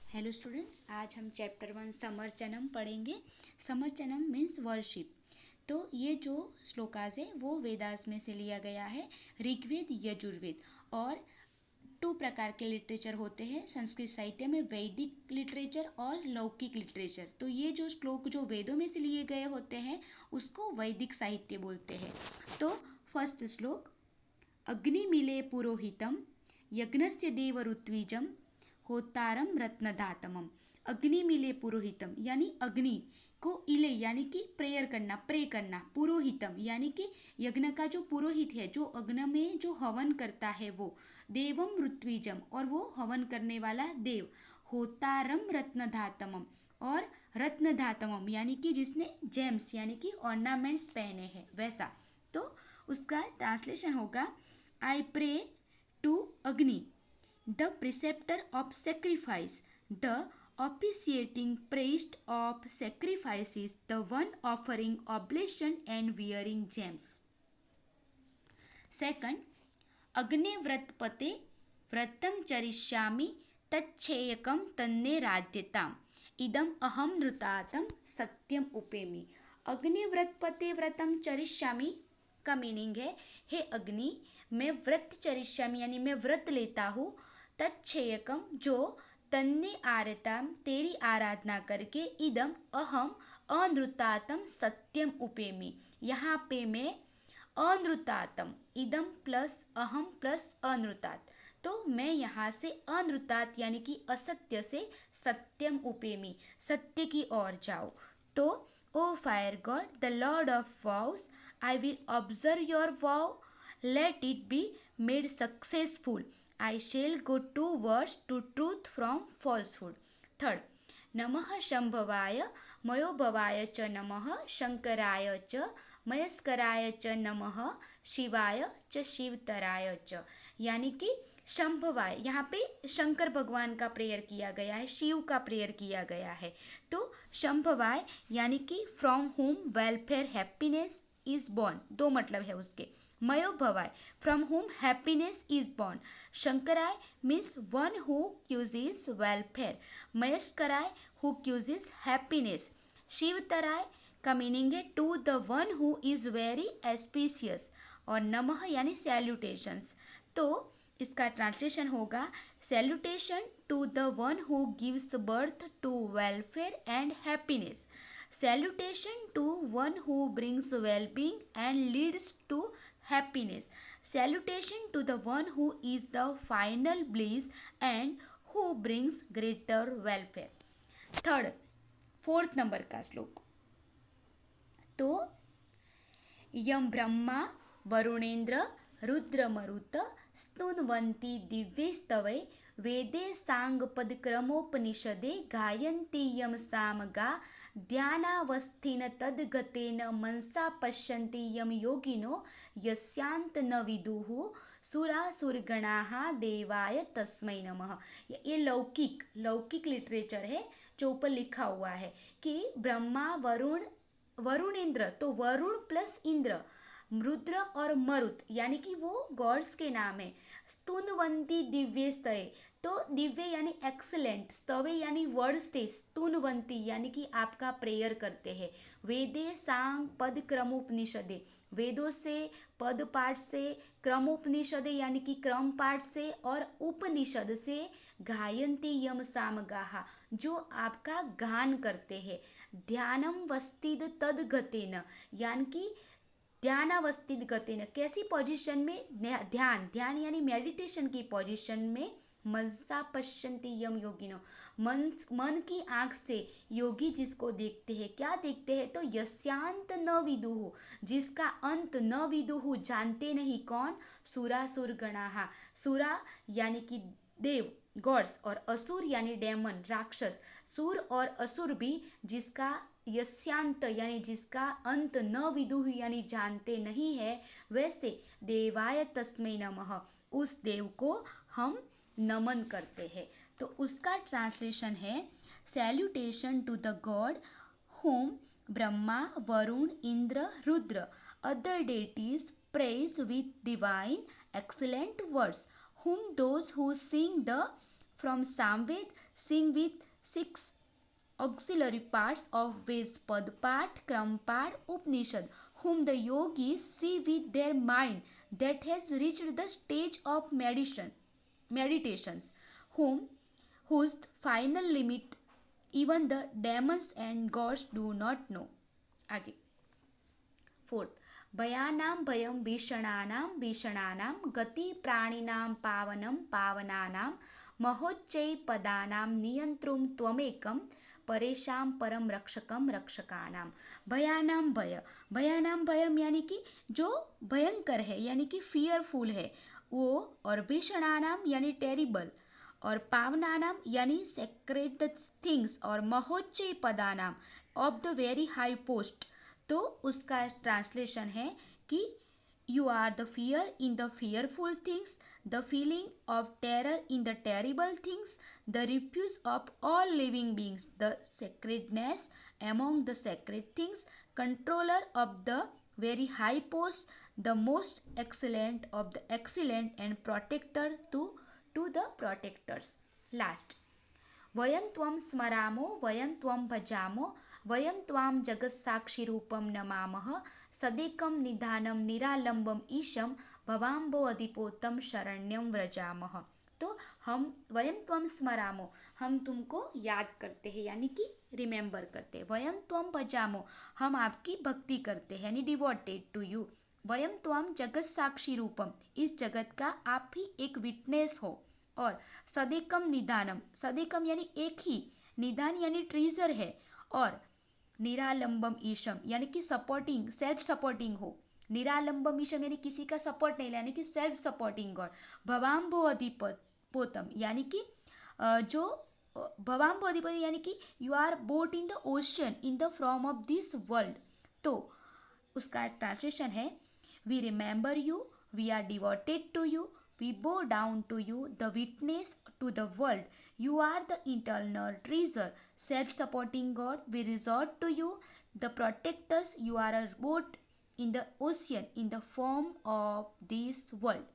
Hello students, आज हम chapter 1 समर्चनम पढ़ेंगे। समर्चनम मीन्स वर्शिप। तो ये जो श्लोकाज है वो वेदास में से लिया गया है, ऋग्वेद यजुर्वेद। और टू प्रकार के लिटरेचर होते हैं संस्कृत साहित्य में, वैदिक लिटरेचर और लौकिक लिटरेचर। तो ये जो श्लोक जो वेदों में से लिए गए होते हैं उसको वैदिक साहित्य बोलते हैं। तो फर्स्ट श्लोक, अग्निमीले पुरोहितम यज्ञस्य देव ऋत्विजम होतारम रत्नधातमम। अग्नि मिले पुरोहितम यानी अग्नि को इले यानी कि प्रेयर करना, प्रे करना। पुरोहितम यानी कि यज्ञ का जो पुरोहित है, जो अग्नि में जो हवन करता है वो। देवम ऋत्विजम और वो हवन करने वाला देव। होतारम रत्नधातमम और रत्नधातमम यानी कि जिसने जेम्स यानी कि ऑर्नामेंट्स पहने हैं वैसा। तो उसका ट्रांसलेशन होगा, आई प्रे टू अग्नि, the preceptor of sacrifice, the officiating priest of sacrifices, the one offering oblation and wearing gems. Second, अग्निव्रतपते व्रतं चरिष्यामि तच्छेयकं तन्ने राध्यताम् इदम अहम नृतातम सत्यम उपेमि। अग्निव्रतपते व्रतं चरिष्यामि का मीनिंग है, हे अग्नि मैं व्रत चरिष्यामि यानी मैं व्रत लेता हूँ, तच्छेयकम जो तन्ने आरताम तेरी आराधना करके, इदम अहम अनृतातम सत्यम उपेमि यहाँ पे मैं अनृतातम, इदम प्लस अहम प्लस अनृतात, तो मैं यहाँ से अनृतात यानी कि असत्य से सत्यम उपेमि सत्य की ओर जाओ। तो O fire god the lord of vows, I will observe your vow, let it be made successful. I shall go towards to truth from falsehood. Third, नमः शंभवाय मयोभवाय च नमः शंकराय च मयस्कराय च नमः शिवाय च शिवतराय च। यानी कि शंभवाय यहाँ पे शंकर भगवान का प्रेयर किया गया है, शिव का प्रेयर किया गया है। तो शंभवाय यानी कि from whom welfare happiness is born, दो मतलब है उसके। मयोभवाय from whom happiness is born. शंकराय means one who causes welfare. मयस्कराय हु क्यूजेस हैप्पीनेस। शिवतराय का मीनिंग है to the one who is very auspicious. और नमः यानी सैल्यूटेशंस। तो इसका ट्रांसलेशन होगा, salutation to the one who gives birth to welfare and happiness. Salutation to one who brings well-being and leads to happiness. Salutation to the one who is the final bliss and who brings greater welfare. Third, fourth number का श्लोक, तो यम ब्रह्मा वरुणेन्द्र रुद्रमरुत स्तुन्वन्ति दिव्यैस्तवै वेदे सांगपदक्रमोपनिषदे गायन्ति यम सामगा ध्यानावस्थिन तद्गतेन मनसा पश्यन्ति यम योगिनो यस्यान्त न विदुः सुरासुरगणाः देवाय तस्मै नमः। ये लौकिक लिटरेचर है जो ऊपर लिखा हुआ है कि ब्रह्मा वरुण इंद्र, तो वरुण प्लस इंद्र, रुद्र और मरुत यानी कि वो गॉड्स के नाम है। स्तुनवंती दिव्य स्तय, तो दिव्य यानी एक्सलेंट, स्तवे यानी वर्ड से, स्तुनवंती यानी कि आपका प्रेयर करते हैं। वेदे सांग पद क्रमोपनिषदे, वेदों से पद पाठ से, क्रमोपनिषदे यानी कि क्रम पाठ से, और उपनिषद से गायन्ति यम सामगाहा जो आपका गान करते हैं। ध्यानम वस्तिद तद्गतेन यानी कि ध्यानावस्थित गतेन कैसी पोजीशन में, ध्यान यानी मेडिटेशन की पोजीशन में। मनसा पश्यन्ति यम योगिनो, मन की आँख से योगी जिसको देखते हैं, क्या देखते हैं, तो यस्यांत न विदुहु जिसका अंत न विदुहु जानते नहीं, कौन, सुरासुर गणाहा, सुरा यानी कि देव गॉड्स, और असुर यानी डेमन राक्षस। सुर और असुर भी जिसका यस्यांत यानी जिसका अंत न विदुः यानी जानते नहीं है, वैसे देवाय तस्मै नमः उस देव को हम नमन करते हैं। तो उसका ट्रांसलेशन है, salutation to the god whom Brahma Varun Indra Rudra other deities praise with divine excellent words, whom those who sing the from Samved sing with 6 auxiliary parts of Veds Padpat, Krampad, Upanishad, whom the yogis see with their mind that has reached the stage of meditations, whose final limit even the demons and gods do not know. आगे fourth, भयानां भयं भीषणानां गति प्राणिनां पावनं पावनानां महोच्चै पदानां नियंत्रुं त्वमेकं परेशां परम रक्षकम रक्षकानाम। भयानां भयम यानी कि जो भयंकर है यानी कि फियरफुल है वो, और भीषणानाम यानी टेरिबल, और पावनानाम यानी सेक्रेट थिंग्स, और महोच्चय पदानाम of the very high post. तो उसका ट्रांसलेशन है कि you are the fear in the fearful things, the feeling of terror in the terrible things, the refuge of all living beings, the sacredness among the sacred things, controller of the very high post, the most excellent of the excellent, and protector to the protectors. Last, वयं त्वं स्मरामो वयं त्वं भजामो वयं त्वां जगत्साक्षिरूपं नमामः सदेकं निधानं निरालंबम ईशं भवाम्बो अधिपोतं शरण्यं व्रजामः। तो हम वयं त्वं स्मरामो, हम तुमको याद करते हैं यानी कि रिमेंबर करते हैं। वयं त्वं भजामो, हम आपकी भक्ति करते हैं यानी डिवोटेड टू यू। वयं त्वं जगत साक्षी रूपम, इस जगत का आप ही एक विटनेस हो। और सदेकम निदानम, सदेकम यानी एक ही, निदान यानी ट्रीजर है, और निरालंबम ईशम यानी कि सपोर्टिंग, सेल्फ सपोर्टिंग हो। निरालंबम ईशम यानी किसी का सपोर्ट नहीं, यानी कि सेल्फ सपोर्टिंग गॉड। भवाम्बो अधिपोतम यानी कि जो भवाम्बो अधिपति यानी कि you are boat in the ocean in the from of this world. तो उसका ट्रांसलेशन है, we remember you, we are devoted to you, we bow down to you, the witness to the world. You are the eternal treasure, self-supporting God. We resort to you, the protectors. You are a boat in the ocean in the form of this world.